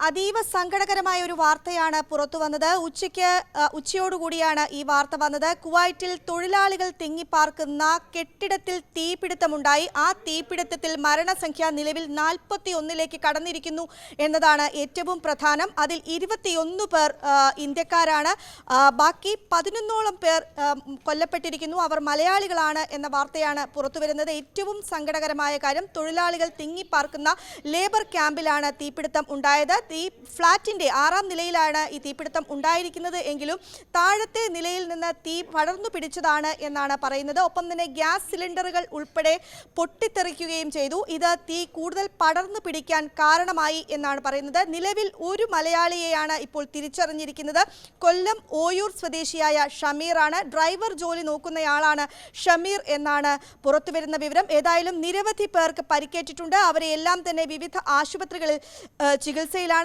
അതീവ സങ്കടകരമായ ഒരു വാർത്തയാണ് പുറത്തു വന്നത്. ഉച്ചയോടുകൂടിയാണ് ഈ വാർത്ത വന്നത്. കുവൈറ്റിൽ തൊഴിലാളികൾ തിങ്ങിപ്പാർക്കുന്ന കെട്ടിടത്തിൽ തീപിടുത്തമുണ്ടായി. ആ തീപിടുത്തത്തിൽ മരണസംഖ്യ നിലവിൽ 41ലേക്ക് കടന്നിരിക്കുന്നു എന്നതാണ് ഏറ്റവും പ്രധാനം. അതിൽ 21 പേർ ഇന്ത്യക്കാരാണ്. ബാക്കി 11ഓളം പേർ കൊല്ലപ്പെട്ടിരിക്കുന്നു. അവർ മലയാളികളാണ് എന്ന വാർത്തയാണ് പുറത്തുവരുന്നത്. ഏറ്റവും സങ്കടകരമായ കാര്യം, തൊഴിലാളികൾ തിങ്ങിപ്പാർക്കുന്ന ലേബർ ക്യാമ്പിലാണ് തീപിടുത്തം ഉണ്ടായത്. ഈ ഫ്ളാറ്റിന്റെ 6ാം നിലയിലാണ് ഈ തീപിടുത്തം ഉണ്ടായിരിക്കുന്നത് എങ്കിലും താഴത്തെ നിലയിൽ നിന്ന് തീ പടർന്നു പിടിച്ചതാണ് എന്നാണ് പറയുന്നത്. ഒപ്പം തന്നെ ഗ്യാസ് സിലിണ്ടറുകൾ ഉൾപ്പെടെ പൊട്ടിത്തെറിക്കുകയും ചെയ്തു. ഇത് തീ കൂടുതൽ പടർന്നു പിടിക്കാൻ കാരണമായി എന്നാണ് പറയുന്നത്. നിലവിൽ ഒരു മലയാളിയെയാണ് ഇപ്പോൾ തിരിച്ചറിഞ്ഞിരിക്കുന്നത്. കൊല്ലം ഓയൂർ സ്വദേശിയായ ഷമീറാണ്. ഡ്രൈവർ ജോലി നോക്കുന്നയാളാണ് ഷമീർ എന്നാണ് പുറത്തുവരുന്ന വിവരം. ഏതായാലും നിരവധി പേർക്ക് പരിക്കേറ്റിട്ടുണ്ട്. അവരെ എല്ലാം തന്നെ വിവിധ ആശുപത്രികളിൽ ചികിത്സയിലാണ്.